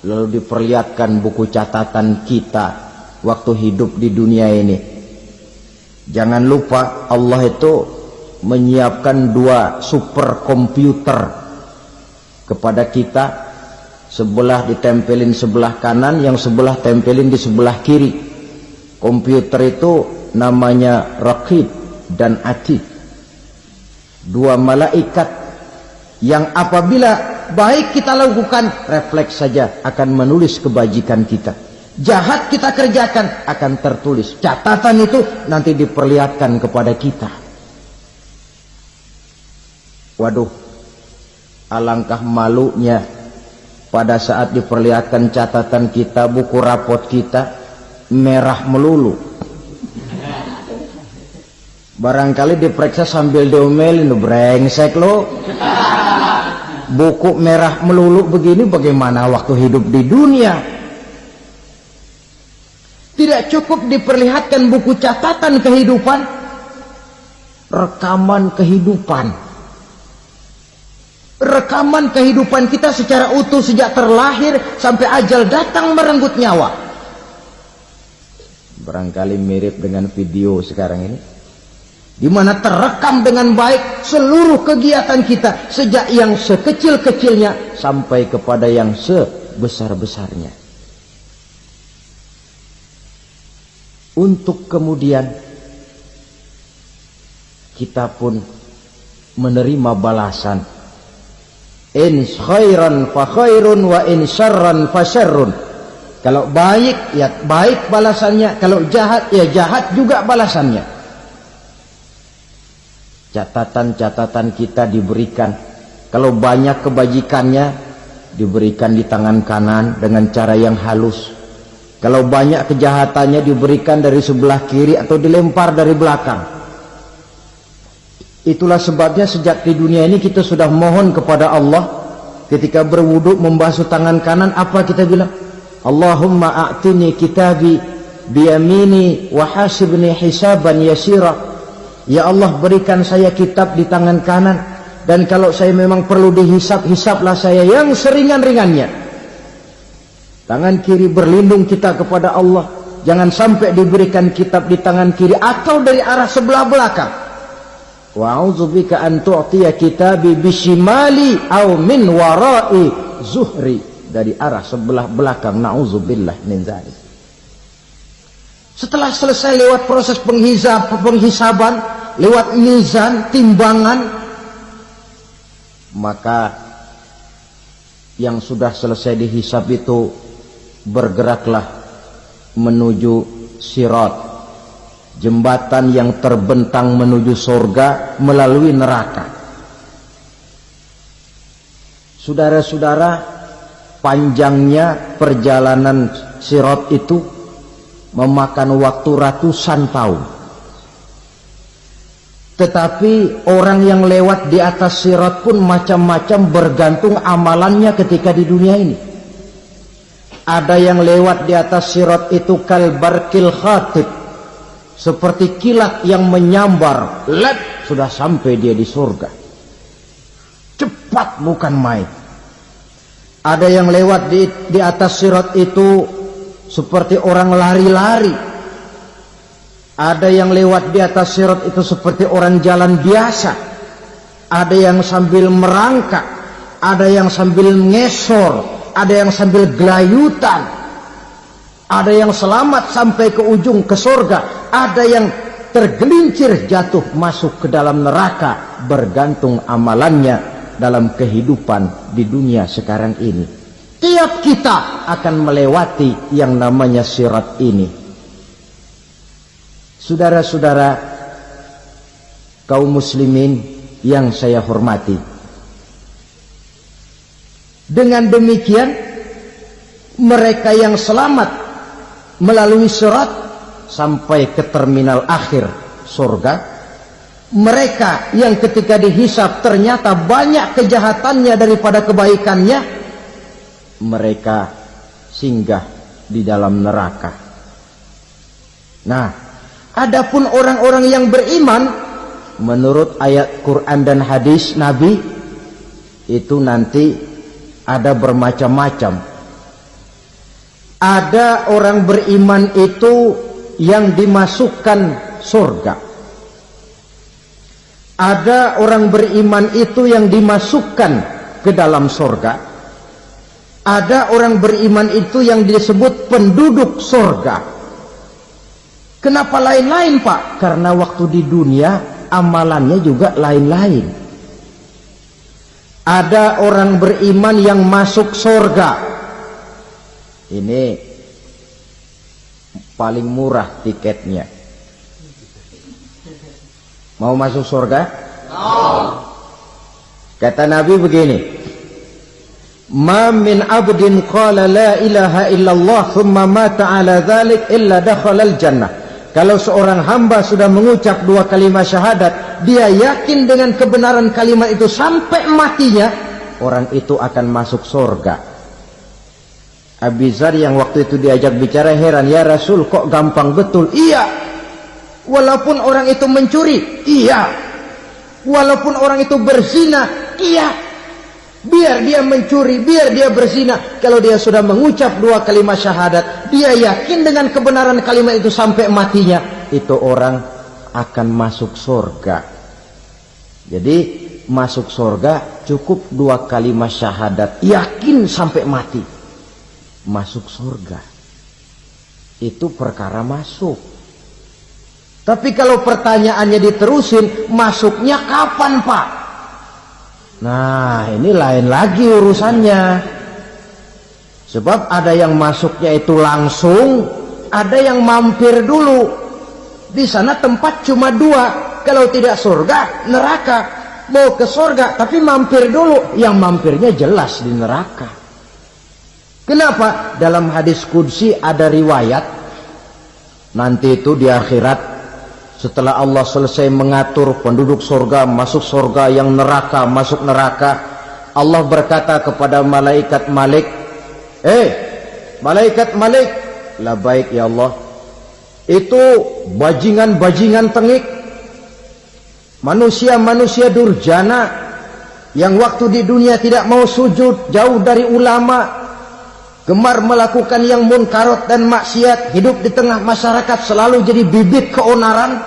lalu diperlihatkan buku catatan kita waktu hidup di dunia ini. Jangan lupa Allah itu menyiapkan 2 superkomputer kepada kita. Sebelah ditempelin sebelah kanan, yang sebelah tempelin di sebelah kiri. Komputer itu namanya Raqib dan Atid. 2 malaikat yang apabila baik kita lakukan, refleks saja akan menulis kebajikan kita. Jahat kita kerjakan, akan tertulis. Catatan itu nanti diperlihatkan kepada kita. Waduh, alangkah malunya pada saat diperlihatkan catatan kita, buku rapot kita merah melulu. Barangkali diperiksa sambil diomelin, brengsek lo. Buku merah melulu begini, bagaimana waktu hidup di dunia? Tidak cukup diperlihatkan buku catatan kehidupan, rekaman kehidupan. Rekaman kehidupan kita secara utuh sejak terlahir sampai ajal datang merenggut nyawa. Barangkali mirip dengan video sekarang ini, di mana terekam dengan baik seluruh kegiatan kita sejak yang sekecil-kecilnya sampai kepada yang sebesar-besarnya. Untuk kemudian kita pun menerima balasan. In khairan fa khairun wa in syarran fa syarrun. Kalau baik ya baik balasannya, kalau jahat ya jahat juga balasannya. Catatan-catatan kita diberikan. Kalau banyak kebajikannya diberikan di tangan kanan dengan cara yang halus. Kalau banyak kejahatannya diberikan dari sebelah kiri atau dilempar dari belakang. Itulah sebabnya sejak di dunia ini kita sudah mohon kepada Allah. Ketika berwudu membasuh tangan kanan, apa kita bilang? Allahumma a'tini kitabi biyamini wa hasibni hisaban yasira. Ya Allah, berikan saya kitab di tangan kanan, dan kalau saya memang perlu dihisap, hisaplah saya yang seringan-ringannya. Tangan kiri berlindung kita kepada Allah. Jangan sampai diberikan kitab di tangan kiri atau dari arah sebelah belakang. Wa a'udzubika an tu'tiya kitabi bishimali aw min wara'i zuhri, dari arah sebelah belakang. Na'udzubillah min dzalik. Setelah selesai lewat proses penghisaban, lewat mizan, timbangan, maka yang sudah selesai dihisab itu bergeraklah menuju sirat, jembatan yang terbentang menuju surga melalui neraka. Saudara-saudara, panjangnya perjalanan sirat itu memakan waktu ratusan tahun. Tetapi orang yang lewat di atas sirat pun macam-macam, bergantung amalannya ketika di dunia ini. Ada yang lewat di atas sirat itu kalbarkil khatib, seperti kilat yang menyambar, lep, sudah sampai dia di surga. Cepat bukan main. Ada yang lewat di atas sirat itu seperti orang lari-lari. Ada yang lewat di atas sirat itu seperti orang jalan biasa. Ada yang sambil merangkak, ada yang sambil ngesor, ada yang sambil gelayutan, ada yang selamat sampai ke ujung ke surga, ada yang tergelincir jatuh masuk ke dalam neraka, bergantung amalannya dalam kehidupan di dunia sekarang ini. Tiap kita akan melewati yang namanya sirat ini. Saudara-saudara kaum muslimin yang saya hormati, dengan demikian mereka yang selamat melalui sirat sampai ke terminal akhir surga, mereka yang ketika dihisab ternyata banyak kejahatannya daripada kebaikannya, mereka singgah di dalam neraka. Nah, adapun orang-orang yang beriman menurut ayat Quran dan hadis Nabi itu nanti ada bermacam-macam. Ada orang beriman itu yang dimasukkan surga. Ada orang beriman itu yang dimasukkan ke dalam surga. Ada orang beriman itu yang disebut penduduk surga. Kenapa lain-lain, Pak? Karena waktu di dunia amalannya juga lain-lain. Ada orang beriman yang masuk surga. Ini paling murah tiketnya. Mau masuk surga? Kata Nabi begini, ma min abdin qala la ilaha illallah thumma mata ala dhalik illa dakhala al-jannah. Kalau seorang hamba sudah mengucap dua kalimat syahadat, dia yakin dengan kebenaran kalimat itu sampai matinya, orang itu akan masuk surga. Abi Dzar yang waktu itu diajak bicara heran, ya Rasul kok gampang betul? Iya. Walaupun orang itu mencuri, iya. Walaupun orang itu berzina, iya. Biar dia mencuri, biar dia berzina, kalau dia sudah mengucap dua kalimat syahadat, dia yakin dengan kebenaran kalimat itu sampai matinya, itu orang akan masuk surga. Jadi masuk surga cukup dua kalimat syahadat, yakin sampai mati, masuk surga. Itu perkara masuk. Tapi kalau pertanyaannya diterusin, masuknya kapan, Pak? Nah, ini lain lagi urusannya. Sebab ada yang masuknya itu langsung, ada yang mampir dulu. Di sana tempat cuma dua, kalau tidak surga, neraka. Mau ke surga tapi mampir dulu, yang mampirnya jelas di neraka. Kenapa? Dalam hadis qudsi ada riwayat, nanti itu di akhirat, setelah Allah selesai mengatur penduduk surga masuk surga, yang neraka masuk neraka, Allah berkata kepada malaikat Malik, malaikat Malik, labaik ya Allah, itu bajingan-bajingan tengik, manusia-manusia durjana yang waktu di dunia tidak mau sujud, jauh dari ulama, gemar melakukan yang munkarat dan maksiat, hidup di tengah masyarakat selalu jadi bibit keonaran,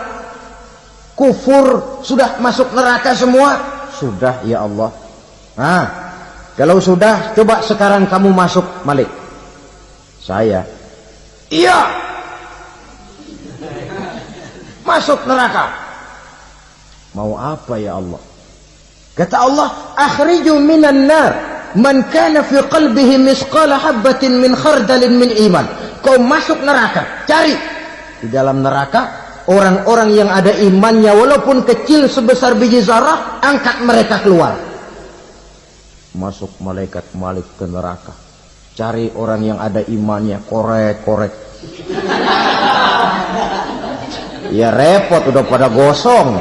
kufur, sudah masuk neraka semua. Sudah ya Allah. Nah, kalau sudah, coba sekarang kamu masuk, Malik. Saya, iya, masuk neraka. Mau apa ya Allah? Kata Allah, akhriju minan nar man kana fi qalbihi misqala habatin min khardalin min iman. Kau masuk neraka, cari di dalam neraka orang-orang yang ada imannya walaupun kecil sebesar biji zarah, angkat mereka keluar. Masuk malaikat Malik ke neraka, cari orang yang ada imannya, korek-korek. Ya repot, udah pada gosong.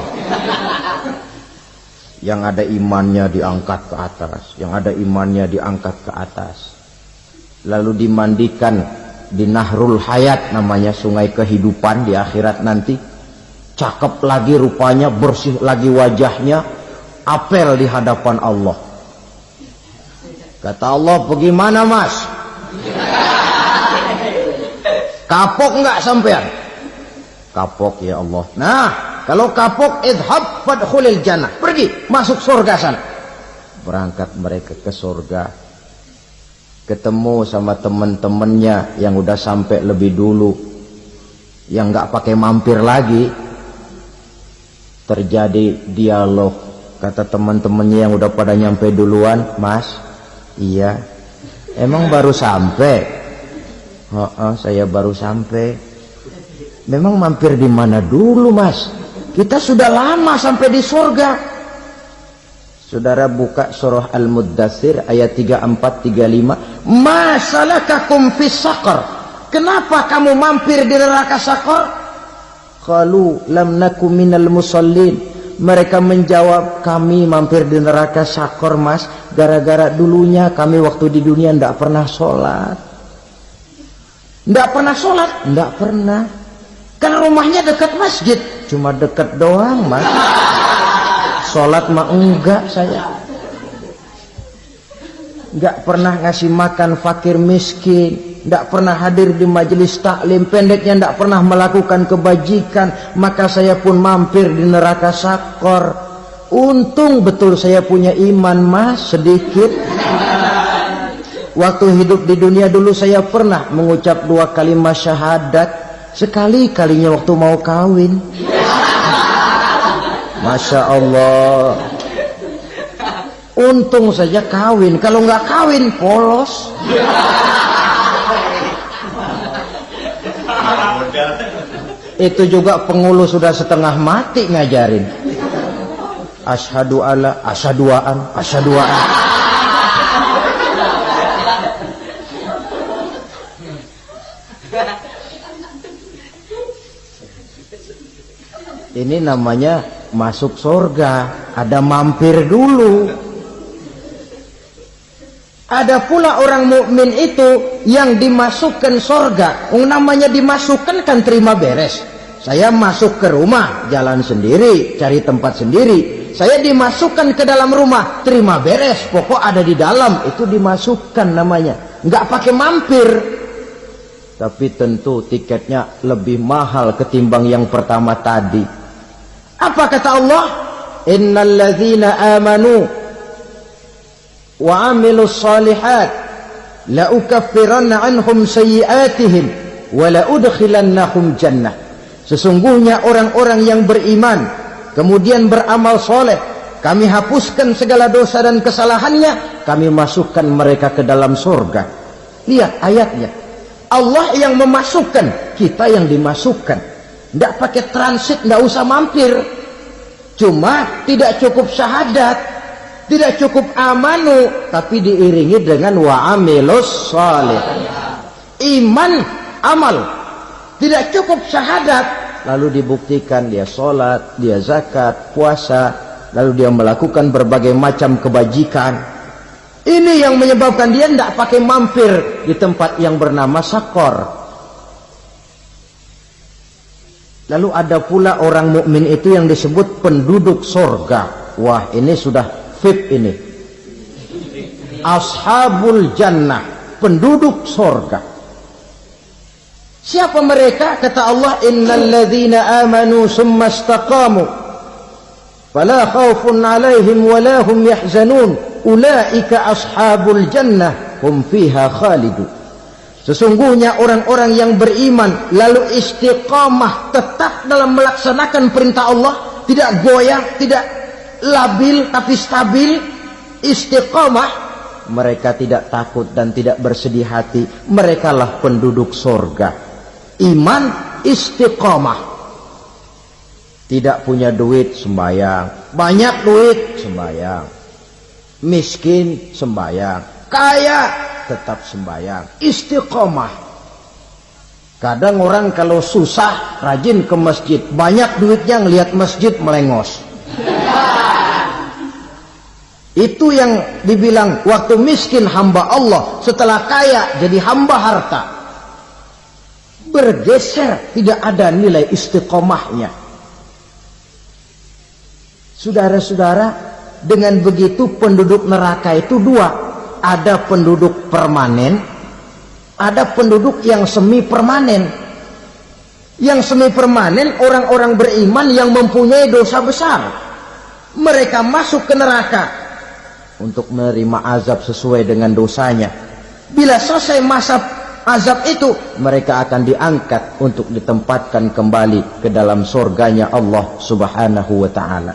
Yang ada imannya diangkat ke atas, yang ada imannya diangkat ke atas, lalu dimandikan di Nahrul Hayat, namanya sungai kehidupan di akhirat nanti. Cakep lagi rupanya, bersih lagi wajahnya, apel di hadapan Allah. Kata Allah, bagaimana mas? Kapok nggak sampean? Kapok ya Allah. Nah, kalau kapok, idhab fadkhulil jannah, pergi masuk surga sana. Berangkat mereka ke surga. ketemu sama temen-temennya yang udah sampai lebih dulu, yang nggak pakai mampir lagi. Terjadi dialog, kata teman-temannya yang udah pada nyampe duluan, "Mas, iya, emang baru sampai?" "Oh, saya baru sampai." "Memang mampir di mana dulu, Mas? Kita sudah lama sampai di surga." Saudara buka surah Al-Muddatsir ayat 34-35. "Ma salakakum fis saqar?" Kenapa kamu mampir di neraka Saqar? Qalu lam naku minal musallin. Mereka menjawab, kami mampir di neraka Saqar, Mas, gara-gara dulunya kami waktu di dunia tidak pernah sholat. Tidak pernah sholat? Tidak pernah. Kan rumahnya dekat masjid. Cuma dekat doang, Mas. Sholat mah enggak saya. Enggak pernah ngasih makan fakir miskin. Tidak pernah hadir di majelis taklim, pendeknya tidak pernah melakukan kebajikan, maka saya pun mampir di neraka Saqar. Untung betul saya punya iman, Mas, sedikit. Waktu hidup di dunia dulu saya pernah mengucap 2 kalimat syahadat, sekali-kalinya waktu mau kawin. Masya Allah. Untung saja kawin, kalau nggak kawin polos. Itu juga pengulu sudah setengah mati ngajarin. Asyhadu alla, asyaduaan, asyaduaan. Ini namanya masuk surga, ada mampir dulu. Ada pula orang mukmin itu yang dimasukkan surga. Namanya dimasukkan kan terima beres. Saya masuk ke rumah, jalan sendiri, cari tempat sendiri. Saya dimasukkan ke dalam rumah, terima beres. Pokok ada di dalam, itu dimasukkan namanya. Nggak pakai mampir. Tapi tentu tiketnya lebih mahal ketimbang yang pertama tadi. Apa kata Allah? Innal ladzina amanu wa amilus salihat la ukaffiranna anhum sayyi'atihim wa la udkhilannahum jannah. Sesungguhnya orang-orang yang beriman kemudian beramal soleh, kami hapuskan segala dosa dan kesalahannya, kami masukkan mereka ke dalam surga. Lihat ayatnya, Allah yang memasukkan, kita yang dimasukkan. Tidak pakai transit, tidak usah mampir. Cuma tidak cukup syahadat, tidak cukup amanu, tapi diiringi dengan wa'amilus salih. Iman, amal. Tidak cukup syahadat, lalu dibuktikan dia sholat, dia zakat, puasa, lalu dia melakukan berbagai macam kebajikan. Ini yang menyebabkan dia tidak pakai mampir di tempat yang bernama Saqar. Lalu ada pula orang mukmin itu yang disebut penduduk surga. Wah, ini sudah VIP ini. Ashabul jannah, penduduk surga. Siapa mereka? Kata Allah, innal ladzina amanu summa istaqamu fala khaufun 'alaihim wala hum yahzanun ulaika ashabul jannah hum fiha khalidun. Sesungguhnya orang-orang yang beriman lalu istiqamah, tetap dalam melaksanakan perintah Allah, tidak goyah, tidak labil tapi stabil, istiqamah, mereka tidak takut dan tidak bersedih hati. Merekalah penduduk surga. Iman, istiqamah. Tidak punya duit, sembahyang. Banyak duit, sembahyang. Miskin, sembahyang. Kaya, tetap sembahyang. Istiqamah. Kadang orang kalau susah rajin ke masjid, banyak duitnya ngelihat masjid melengos. Itu yang dibilang waktu miskin hamba Allah, setelah kaya jadi hamba harta. Bergeser, tidak ada nilai istiqomahnya. Saudara-saudara, dengan begitu penduduk neraka itu dua. Ada penduduk permanen, ada penduduk yang semi permanen. Yang semi permanen orang-orang beriman yang mempunyai dosa besar. Mereka masuk ke neraka untuk menerima azab sesuai dengan dosanya. Bila selesai masa azab itu, mereka akan diangkat untuk ditempatkan kembali ke dalam surganya Allah Subhanahu wa ta'ala.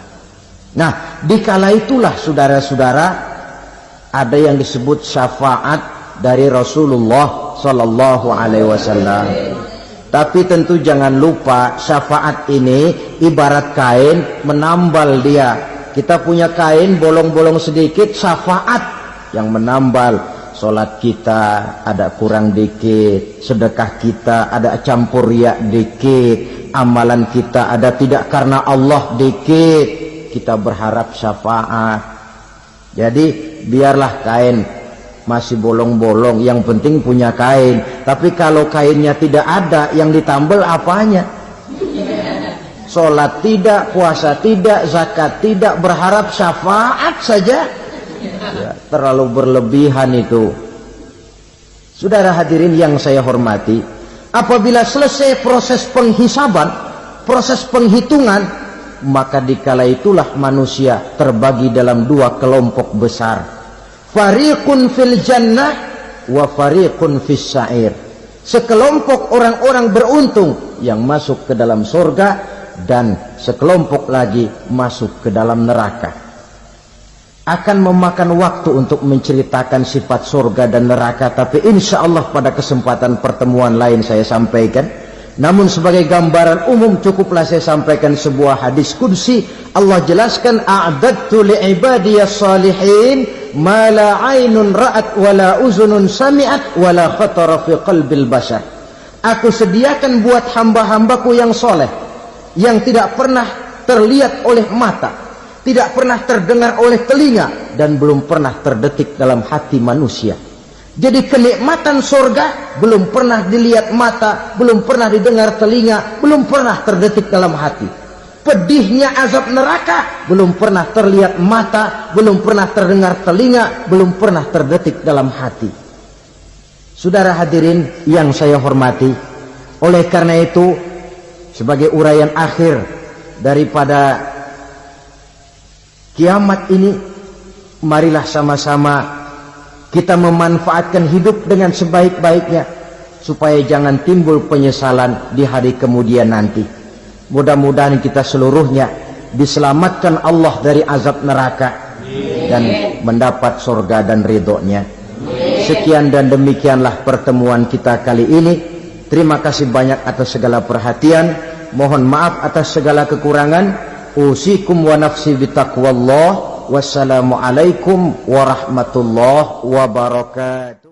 Nah, dikala itulah saudara-saudara, ada yang disebut syafaat dari Rasulullah Sallallahu Alaihi Wasallam. Tapi tentu jangan lupa, syafaat ini ibarat kain menambal dia. Kita punya kain bolong-bolong sedikit, syafaat yang menambal. Sholat kita ada kurang dikit, sedekah kita ada campur riak dikit, amalan kita ada tidak karena Allah dikit, kita berharap syafaat. Jadi biarlah kain masih bolong-bolong, yang penting punya kain. Tapi kalau kainnya tidak ada, yang ditambal apanya? Sholat tidak, puasa tidak, zakat tidak, berharap syafaat saja. Ya, terlalu berlebihan itu. Saudara hadirin yang saya hormati, apabila selesai proses penghisaban, proses penghitungan, maka dikala itulah manusia terbagi dalam dua kelompok besar. Fariqun fil jannah wa fariqun fis sa'ir. Sekelompok orang-orang beruntung yang masuk ke dalam surga, dan sekelompok lagi masuk ke dalam neraka. Akan memakan waktu untuk menceritakan sifat surga dan neraka, tapi insya Allah pada kesempatan pertemuan lain saya sampaikan. Namun sebagai gambaran umum cukuplah saya sampaikan sebuah hadis qudsi. Allah jelaskan, a'dadtu li'ibadiyas salihin ma la 'ainun ra'at wa la uzunun sami'at wa la khatara fi qalbil bashar. Aku sediakan buat hamba-hambaku yang soleh, yang tidak pernah terlihat oleh mata, tidak pernah terdengar oleh telinga, dan belum pernah terdetik dalam hati manusia. Jadi kenikmatan surga belum pernah dilihat mata, belum pernah didengar telinga, belum pernah terdetik dalam hati. Pedihnya azab neraka belum pernah terlihat mata, belum pernah terdengar telinga, belum pernah terdetik dalam hati. Saudara hadirin yang saya hormati, oleh karena itu sebagai uraian akhir daripada kiamat ini, marilah sama-sama kita memanfaatkan hidup dengan sebaik-baiknya, supaya jangan timbul penyesalan di hari kemudian nanti. Mudah-mudahan kita seluruhnya diselamatkan Allah dari azab neraka dan mendapat surga dan ridhonya. Sekian dan demikianlah pertemuan kita kali ini. Terima kasih banyak atas segala perhatian. Mohon maaf atas segala kekurangan. Usikum wa nafsi bitaqwallah. Wassalamualaikum warahmatullahi wabarakatuh.